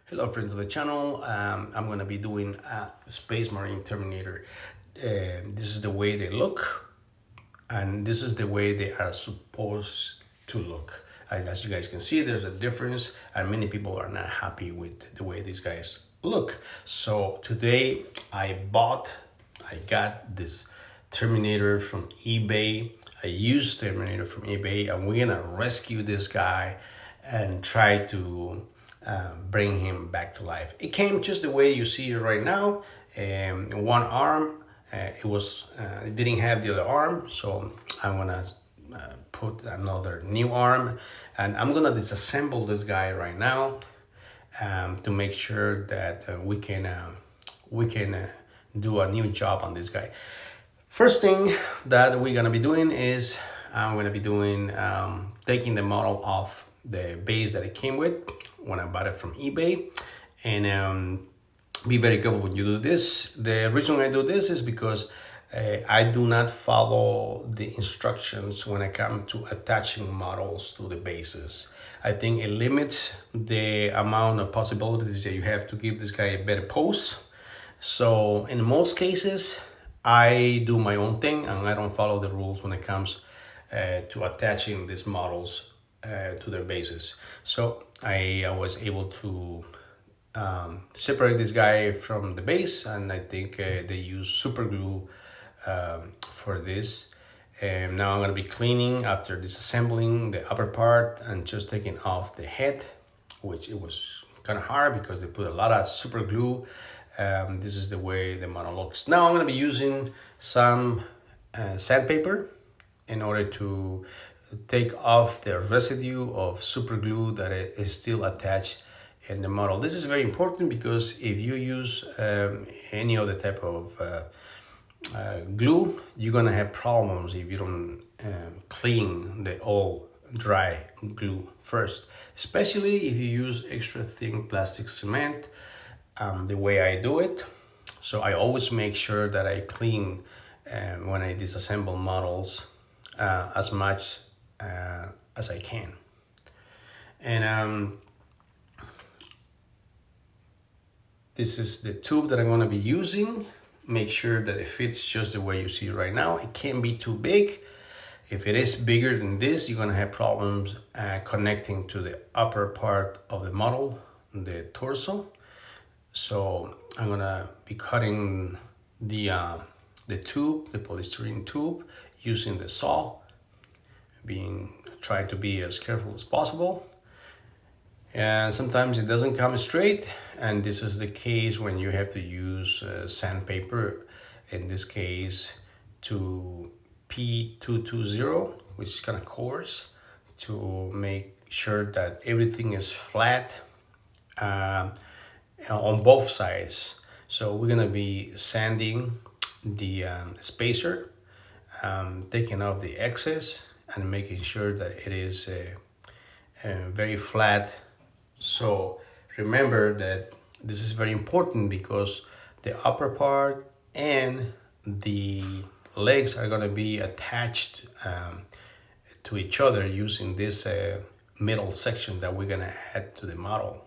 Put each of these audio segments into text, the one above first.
Hello friends of the channel. I'm going to be doing a Space Marine Terminator. This is the way they look, and this is the way they are supposed to look. And as you guys can see, there's a difference, and many people are not happy with the way these guys look. So today I got this Terminator from eBay. I used Terminator from eBay, and we're gonna rescue this guy and try to bring him back to life. It came just the way you see it right now. One arm, it didn't have the other arm, so I'm gonna put another new arm, and I'm gonna disassemble this guy right now to make sure that we can do a new job on this guy. First thing that we're gonna be doing is I'm gonna be doing taking the model off the base that it came with when I bought it from eBay, and be very careful when you do this. The reason I do this is because I do not follow the instructions when I come to attaching models to the bases. I think it limits the amount of possibilities that you have to give this guy a better pose. So in most cases, I do my own thing and I don't follow the rules when it comes to attaching these models to their bases. So I was able to separate this guy from the base, and I think they use super glue for this. And now I'm going to be cleaning after disassembling the upper part and just taking off the head, which it was kind of hard because they put a lot of super glue. This is the way the model looks. Now I'm going to be using some sandpaper in order to take off the residue of super glue that is still attached in the model. This is very important because if you use any other type of glue, you're gonna have problems if you don't clean the old dry glue first, especially if you use extra thin plastic cement the way I do it. So I always make sure that I clean when I disassemble models as much as I can. And this is the tube that I'm going to be using. Make sure that it fits just the way you see right now. It can't be too big. If it is bigger than this, you're going to have problems connecting to the upper part of the model, the torso. So I'm going to be cutting the tube, the polystyrene tube, using the saw, trying to be as careful as possible. And sometimes it doesn't come straight, and this is the case when you have to use sandpaper, in this case to P220, which is kind of coarse, to make sure that everything is flat on both sides. So we're gonna be sanding the spacer, taking off the excess and making sure that it is very flat. So remember that this is very important because the upper part and the legs are going to be attached to each other using this middle section that we're going to add to the model.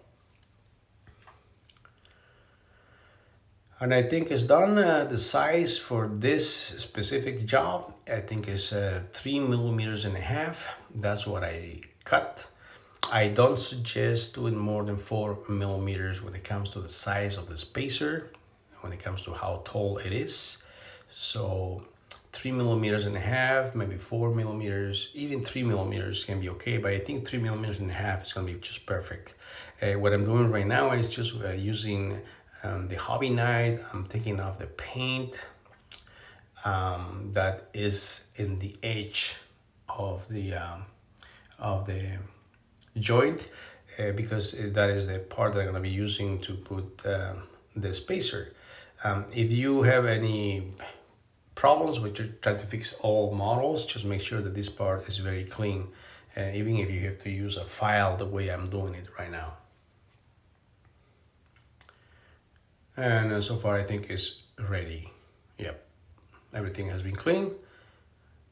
And I think it's done. The size for this specific job, I think is 3.5 millimeters. That's what I cut. I don't suggest doing more than 4 millimeters when it comes to the size of the spacer, when it comes to how tall it is. So 3.5 millimeters, maybe 4 millimeters, even 3 millimeters can be okay, but I think 3.5 millimeters is gonna be just perfect. What I'm doing right now is just using the hobby knife. I'm taking off the paint that is in the edge of the joint, because that is the part that I'm going to be using to put the spacer. If you have any problems with trying to fix all models, just make sure that this part is very clean, even if you have to use a file the way I'm doing it right now. And so far I think it's ready. Yep, everything has been cleaned.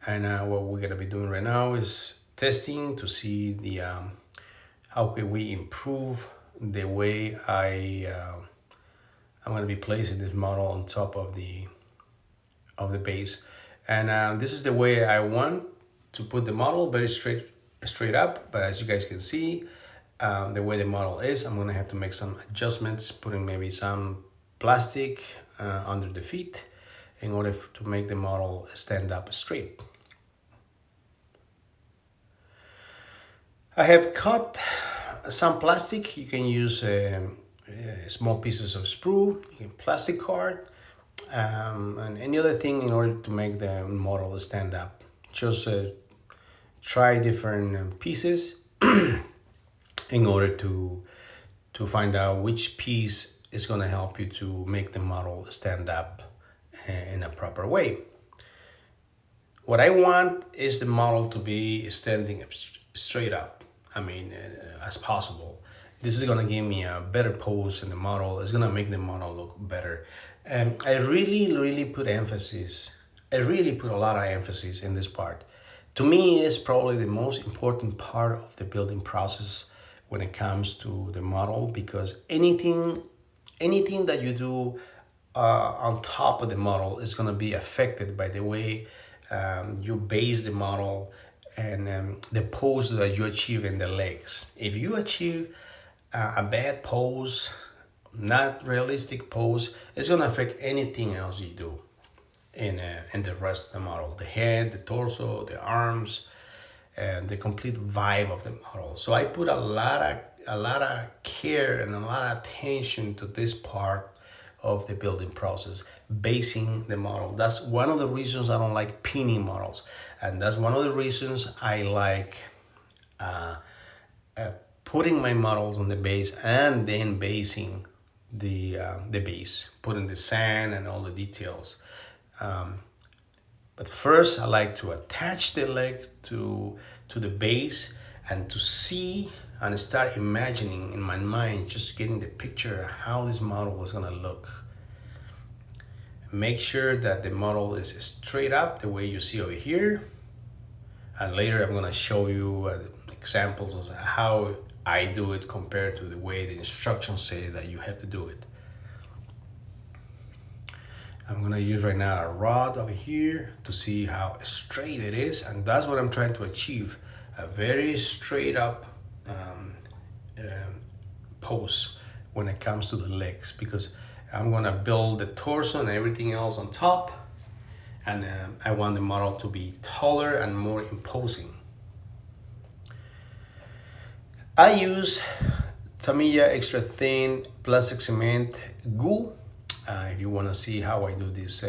And what we're going to be doing right now is testing to see the how can we improve the way I'm going to be placing this model on top of the base. And this is the way I want to put the model, very straight up. But as you guys can see, the way the model is, I'm going to have to make some adjustments, putting maybe some plastic under the feet in order to make the model stand up straight. I have cut some plastic. You can use small pieces of sprue, you can plastic card, and any other thing in order to make the model stand up. Just try different pieces in order to find out which piece is going to help you to make the model stand up in a proper way. What I want is the model to be standing up straight up. I mean, as possible. This is gonna give me a better pose in the model. It's gonna make the model look better. And I really put emphasis. I really put a lot of emphasis in this part. To me, it's probably the most important part of the building process when it comes to the model, because anything that you do on top of the model is gonna be affected by the way you base the model and the pose that you achieve in the legs. If you achieve a bad pose, not realistic pose, it's gonna affect anything else you do in the rest of the model. The head, the torso, the arms, and the complete vibe of the model. So I put a lot of care and a lot of attention to this part of the building process, basing the model. That's one of the reasons I don't like pinning models, and that's one of the reasons I like putting my models on the base and then basing the base, putting the sand and all the details. But first, I like to attach the leg to the base and to see and start imagining in my mind, just getting the picture of how this model is gonna look. Make sure that the model is straight up the way you see over here. And later I'm gonna show you examples of how I do it compared to the way the instructions say that you have to do it. I'm gonna use right now a rod over here to see how straight it is, and that's what I'm trying to achieve, a very straight up pose when it comes to the legs, because I'm gonna build the torso and everything else on top, and I want the model to be taller and more imposing. I use Tamiya extra thin plastic cement glue. If you want to see how I do this,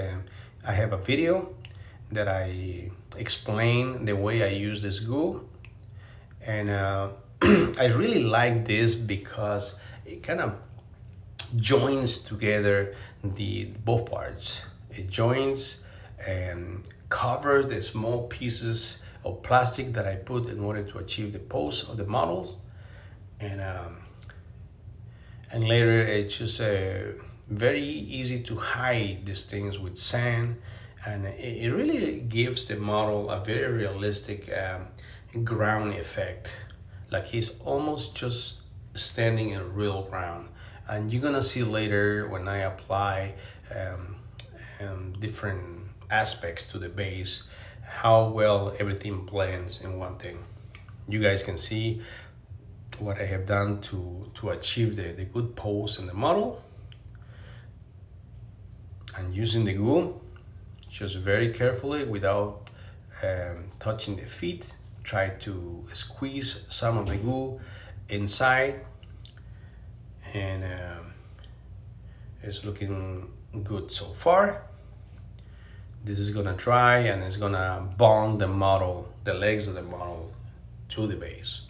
I have a video that I explain the way I use this glue, and I really like this because it kind of joins together both parts. It joins and covers the small pieces of plastic that I put in order to achieve the pose of the models, and later it's just very easy to hide these things with sand, and it really gives the model a very realistic ground effect, like he's almost just standing in real ground. And you're gonna see later when I apply different aspects to the base, how well everything blends in one thing. You guys can see what I have done to achieve the good pose in the model. And using the glue, just very carefully without touching the feet, try to squeeze some of the glue inside, and it's looking good so far. This is gonna dry and it's gonna bond the model, the legs of the model, to the base.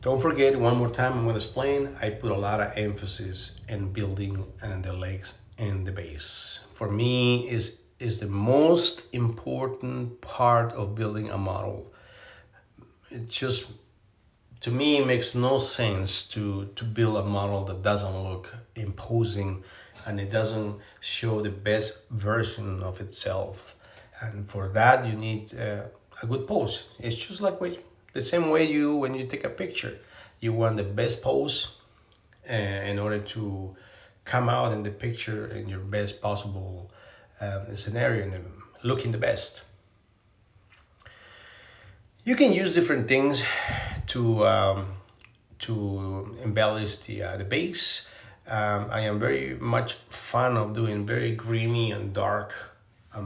Don't forget, one more time, I'm going to explain, I put a lot of emphasis in building and the legs and the base. For me, is the most important part of building a model. It just, to me, it makes no sense to build a model that doesn't look imposing and it doesn't show the best version of itself. And for that, you need a a good pose. It's just like the same way when you take a picture, you want the best pose in order to come out in the picture in your best possible scenario and looking the best. You can use different things to embellish the base. I am very much fan of doing very grimy and dark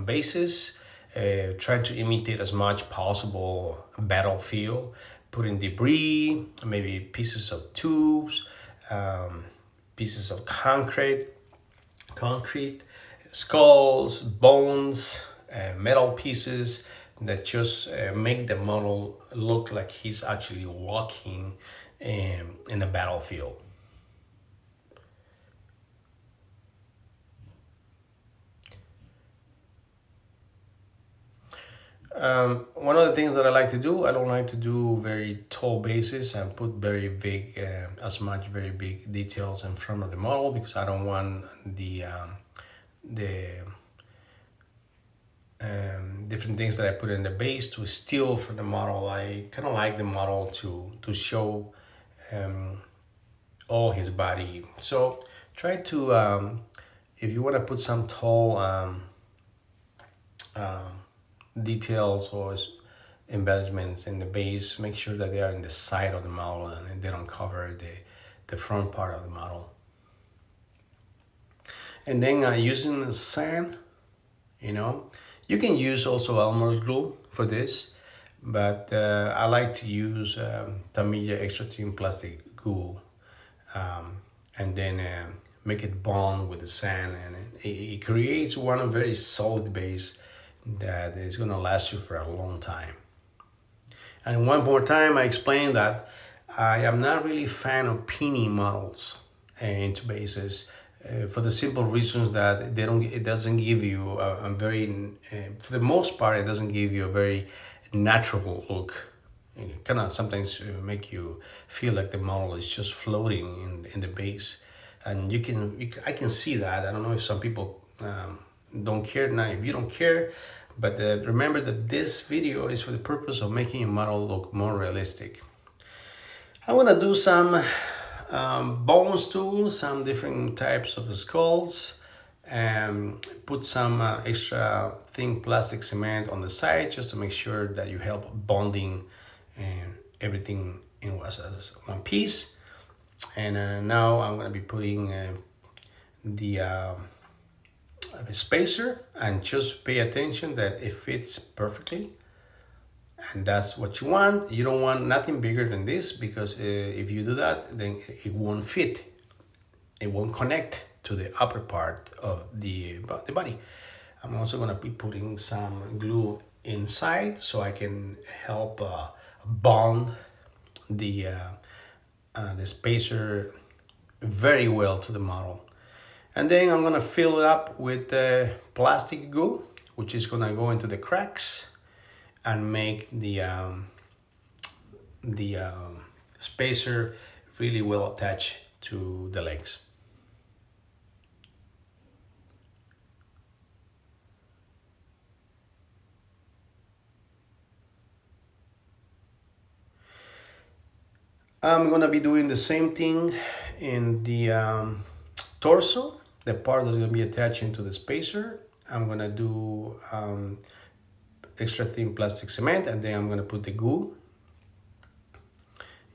bases. Try to imitate as much possible battlefield, putting debris, maybe pieces of tubes, pieces of concrete, skulls, bones, metal pieces that just make the model look like he's actually walking in the battlefield. One of the things that I like to do, I don't like to do very tall bases and put very big, very big details in front of the model, because I don't want the different things that I put in the base to steal from the model. I kind of like the model to show all his body. So try to, if you want to put some tall details or embellishments in the base, make sure that they are in the side of the model and they don't cover the front part of the model. And then using the sand, you can use also Elmer's glue for this, but I like to use Tamiya extra thin plastic glue, and then make it bond with the sand, and it creates one very solid base that is going to last you for a long time. And one more time, I explained that I am not really a fan of pinning models into bases. For the simple reasons that it doesn't give you a very, for the most part, it doesn't give you a very natural look. It kind of sometimes make you feel like the model is just floating in the base, and I can see that. I don't know if some people don't care. Now, if you don't care, but remember that this video is for the purpose of making a model look more realistic. I'm gonna do some bones too, some different types of skulls, and put some extra thin plastic cement on the side just to make sure that you help bonding and everything in as one piece. And now I'm going to be putting the spacer, and just pay attention that it fits perfectly. And that's what you want. You don't want nothing bigger than this, because if you do that, then it won't fit. It won't connect to the upper part of the body. I'm also going to be putting some glue inside so I can help bond the spacer very well to the model. And then I'm going to fill it up with plastic glue, which is going to go into the cracks and make the spacer really well attached to the legs. I'm gonna be doing the same thing in the torso, the part that's gonna be attaching to the spacer. I'm gonna do extra thin plastic cement, and then I'm gonna put the glue.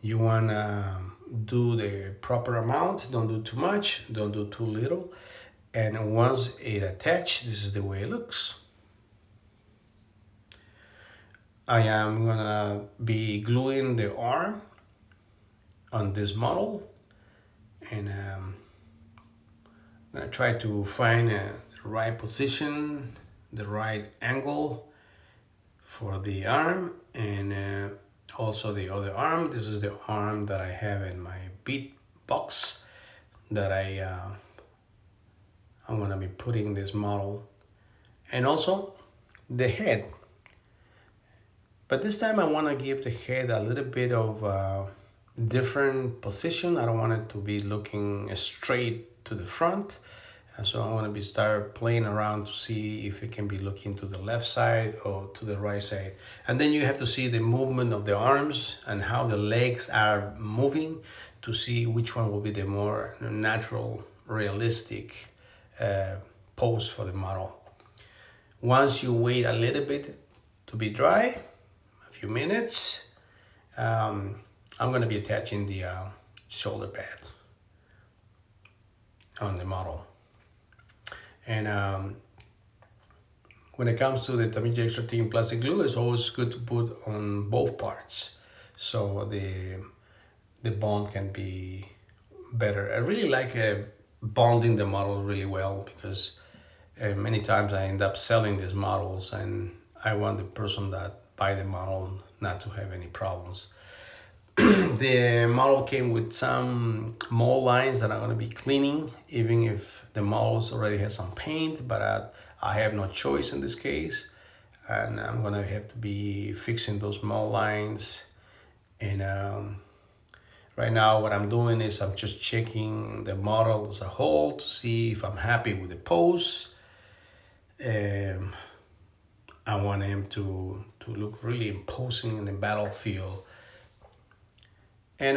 You wanna do the proper amount, don't do too much, don't do too little. And once it attached, this is the way it looks. I am gonna be gluing the arm on this model, and I'm gonna try to find the right position, the right angle for the arm, and also the other arm. This is the arm that I have in my bead box that I'm gonna be putting this model, and also the head. But this time I want to give the head a little bit of different position. I don't want it to be looking straight to the front. And so I'm gonna start playing around to see if it can be looking to the left side or to the right side. And then you have to see the movement of the arms and how the legs are moving to see which one will be the more natural, realistic pose for the model. Once you wait a little bit to be dry, a few minutes, I'm gonna be attaching the shoulder pad on the model. And when it comes to the Tamiya Extra Thin plastic glue, it's always good to put on both parts so the bond can be better. I really like bonding the model really well because many times I end up selling these models and I want the person that buy the model not to have any problems. The model came with some mold lines that I'm going to be cleaning, even if the models already has some paint, but I have no choice in this case. And I'm going to have to be fixing those mold lines. And right now what I'm doing is I'm just checking the model as a whole to see if I'm happy with the pose. I want him to look really imposing in the battlefield. And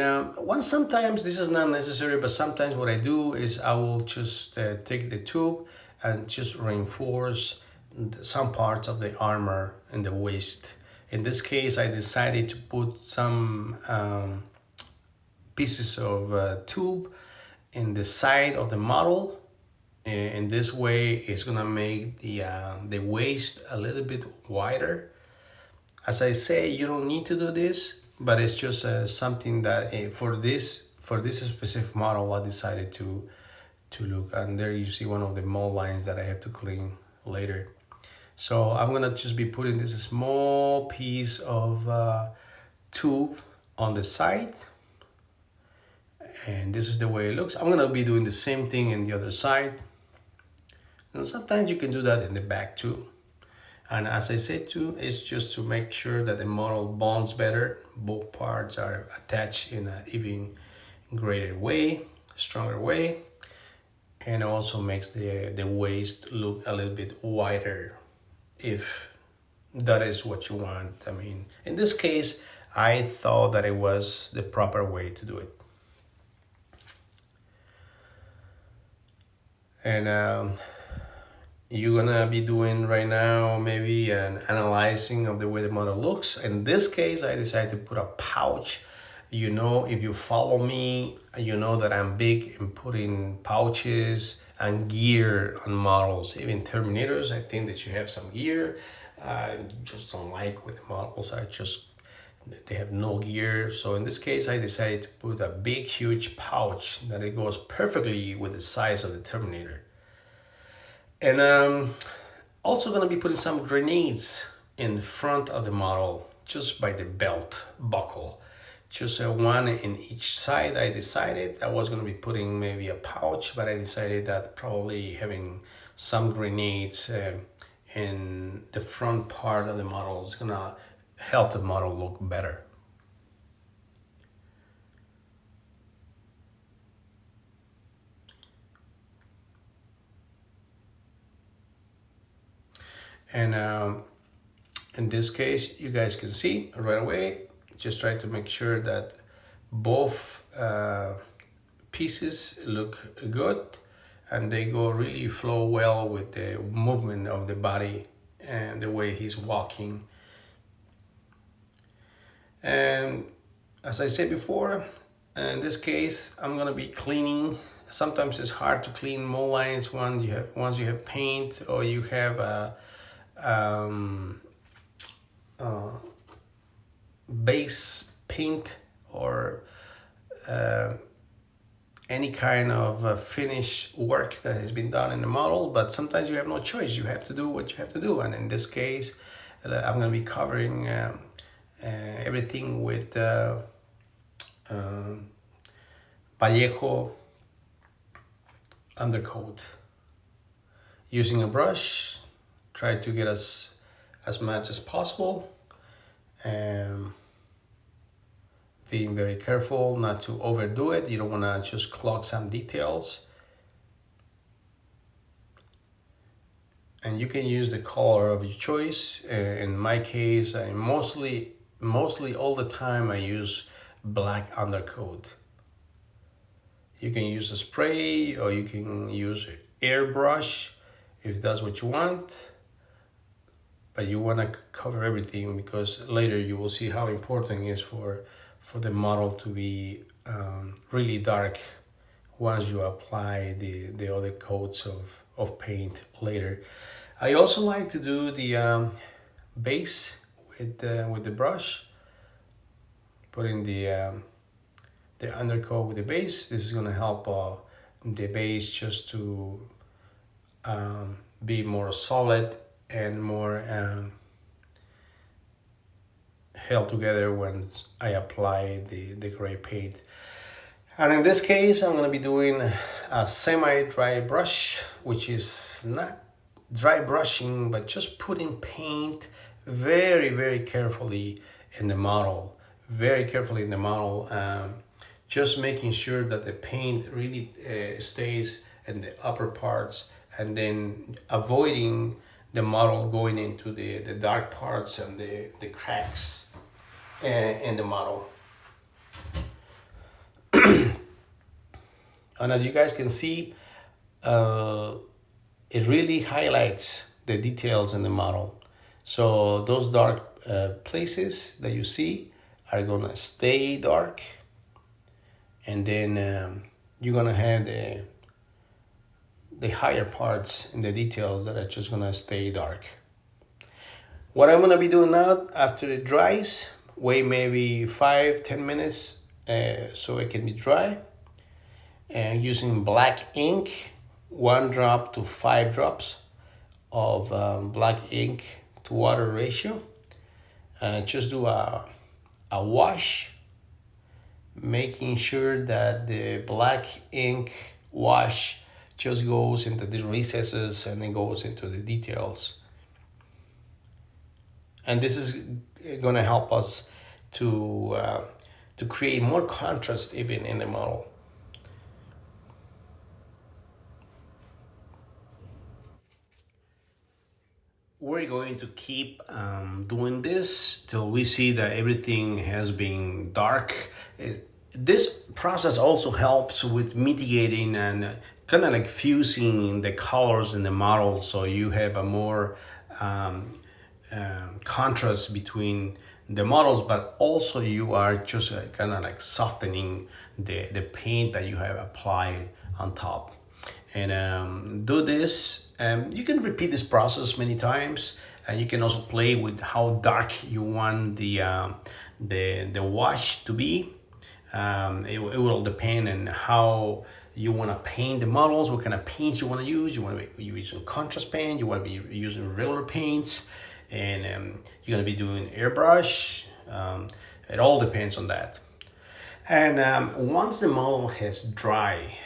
sometimes this is not necessary, but sometimes what I do is I will just take the tube and just reinforce some parts of the armor in the waist. In this case, I decided to put some pieces of tube in the side of the model. In this way, it's gonna make the waist a little bit wider. As I say, you don't need to do this, but it's just something that for this specific model I decided to look. And there you see one of the mold lines that I have to clean later. So I'm gonna just be putting this small piece of tube on the side, and this is the way it looks. I'm gonna be doing the same thing in the other side, and sometimes you can do that in the back too. And as I said too, it's just to make sure that the model bonds better. Both parts are attached in an even greater way, stronger way. And also makes the waist look a little bit wider if that is what you want. I mean, in this case, I thought that it was the proper way to do it. And you're gonna be doing right now maybe an analyzing of the way the model looks. In this case, I decided to put a pouch. You know, if you follow me, you know that I'm big in putting pouches and gear on models. Even Terminators, I think that you have some gear. I just don't like with the models. They have no gear. So in this case, I decided to put a big, huge pouch that it goes perfectly with the size of the Terminator. And also gonna be putting some grenades in front of the model, just by the belt buckle. Just one in each side. I decided I was gonna be putting maybe a pouch, but I decided that probably having some grenades in the front part of the model is gonna help the model look better. And in this case, you guys can see right away, just try to make sure that both pieces look good and they really flow well with the movement of the body and the way he's walking. And as I said before, in this case, I'm gonna be cleaning. Sometimes it's hard to clean mold lines once you have paint or you have a base paint or any kind of finish work that has been done in the model, but sometimes you have no choice. You have to do what you have to do. And in this case, I'm going to be covering everything with Vallejo undercoat. Using a brush, try to get as much as possible, and being very careful not to overdo it. You don't want to just clog some details. and you can use the color of your choice. In my case, I mostly all the time I use black undercoat. You can use a spray or you can use airbrush if that's what you want, but you want to cover everything because later you will see how important it is for the model to be really dark once you apply the other coats of paint later. I also like to do the base with the brush, putting the undercoat with the base. This is going to help the base just to be more solid and more held together when I apply the gray paint. And in this case, I'm going to be doing a semi-dry brush, which is not dry brushing, but just putting paint very, very carefully in the model. Very carefully in the model. Just making sure that the paint really stays in the upper parts, and then avoiding the model going into the dark parts and the cracks in the model. And as you guys can see, it really highlights the details in the model. So those dark places that you see are gonna stay dark, and then you're gonna have the higher parts and the details that are just gonna stay dark. What I'm gonna be doing now after it dries, wait maybe 5-10 minutes so it can be dry, and using black ink, 1 drop to 5 drops of black ink to water ratio. Just do a wash, making sure that the black ink wash just goes into these recesses and then goes into the details. And this is going to help us to create more contrast even in the model. We're going to keep doing this till we see that everything has been dark. This process also helps with mitigating and kind of like fusing the colors in the model, so you have a more contrast between the models, but also you are just kind of like softening the paint that you have applied on top. And do this. You can repeat this process many times, and you can also play with how dark you want the wash to be. It will depend on how you want to paint the models, what kind of paints you want to use. You want to be using contrast paint, you want to be using regular paints, and you're going to be doing airbrush. It all depends on that. And once the model has dry,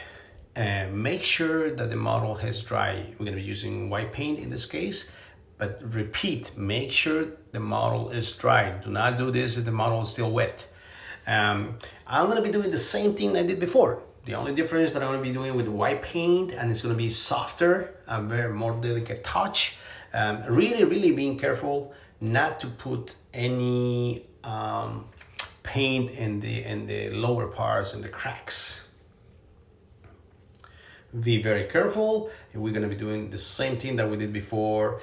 make sure that the model has dry. We're going to be using white paint in this case, but repeat, make sure the model is dry. Do not do this if the model is still wet. I'm going to be doing the same thing I did before. The only difference that I'm going to be doing with white paint, and it's going to be softer, a very more delicate touch. Really being careful not to put any paint in the lower parts and the cracks. Be very careful. We're going to be doing the same thing that we did before,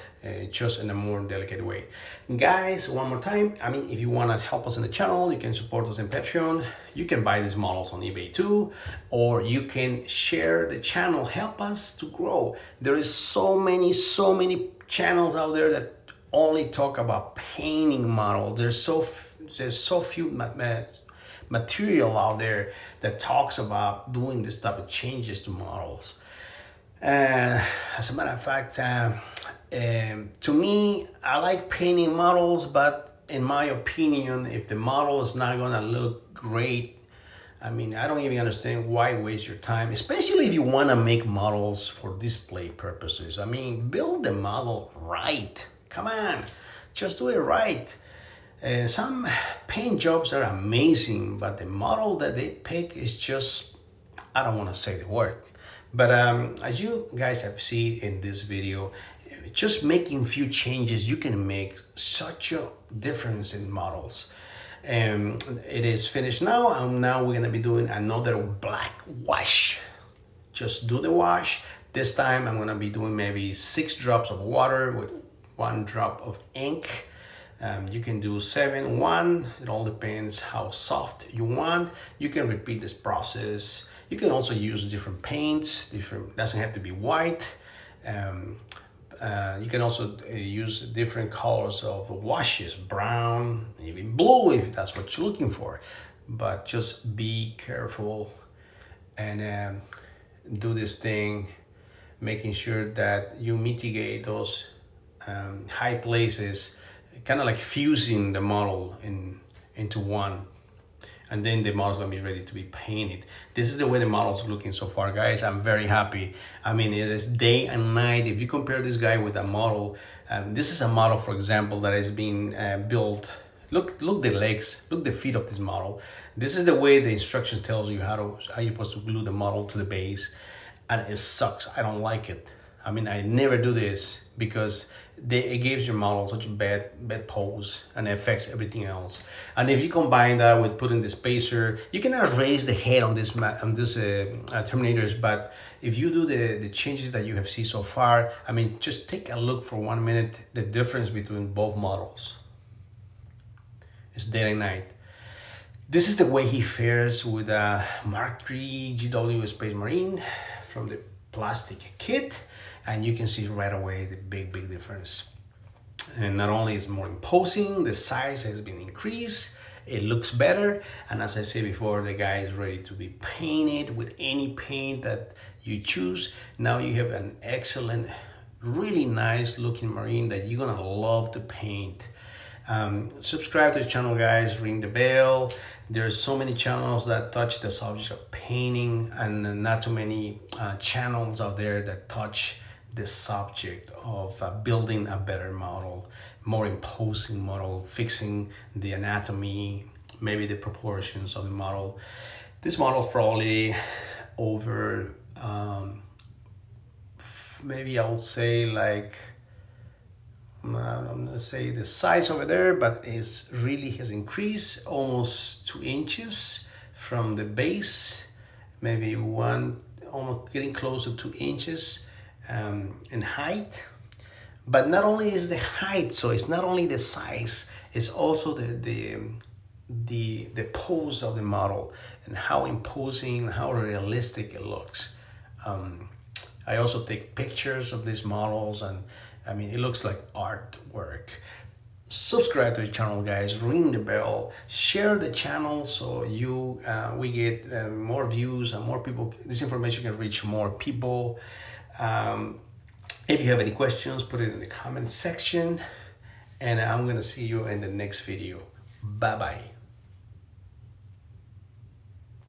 just in a more delicate way. Guys, one more time, I mean, if you want to help us in the channel, you can support us in Patreon. You can buy these models on eBay too, or you can share the channel, help us to grow. There is so many channels out there that only talk about painting models. There's so few material out there that talks about doing this type of changes to models. As a matter of fact, to me, I like painting models, but in my opinion, if the model is not gonna look great, I mean, I don't even understand why waste your time, especially if you want to make models for display purposes. I mean, build the model right. Come on, just do it right. Some paint jobs are amazing, but the model that they pick is just, I don't want to say the word. But as you guys have seen in this video, just making few changes, you can make such a difference in models. And it is finished now, and now we're gonna be doing another black wash. Just do the wash. This time I'm gonna be doing maybe 6 drops of water with 1 drop of ink. You can do 7, 1. It all depends how soft you want. You can repeat this process. You can also use different paints. Doesn't have to be white. You can also use different colors of washes, brown, even blue if that's what you're looking for. But just be careful and do this thing, making sure that you mitigate those high places, kind of like fusing the model into one. And then the model's gonna be ready to be painted. This is the way the model's looking so far, guys. I'm very happy. I mean, it is day and night. If you compare this guy with a model, this is a model, for example, that is being built. Look the legs, look the feet of this model. This is the way the instructions tells you how you're supposed to glue the model to the base, and it sucks. I don't like it. I mean, I never do this because it gives your model such a bad pose, and it affects everything else. And if you combine that with putting the spacer, you cannot raise the head on this Terminators. But if you do the changes that you have seen so far, I mean, just take a look for 1 minute the difference between both models. It's day and night. This is the way he fares with a Mark III GW Space Marine from the plastic kit. And you can see right away the big difference. And not only is it more imposing, the size has been increased, it looks better, and as I said before, the guy is ready to be painted with any paint that you choose. Now you have an excellent, really nice looking Marine that you're gonna love to paint. Subscribe to the channel, guys, ring the bell. There's so many channels that touch the subject of painting, and not too many channels out there that touch the subject of building a better model, more imposing model, fixing the anatomy, maybe the proportions of the model. This model is probably over, maybe I would say like, I'm gonna say the size over there, but it really has increased almost 2 inches from the base, maybe almost getting close to 2 inches. In height. But not only is the height, so it's not only the size, it's also the pose of the model and how imposing, how realistic it looks. I also take pictures of these models, and I mean, it looks like artwork. Subscribe to the channel, guys, ring the bell, share the channel so we get more views and more people. This information can reach more people. If you have any questions, put it in the comment section, and I'm gonna see you in the next video. Bye bye.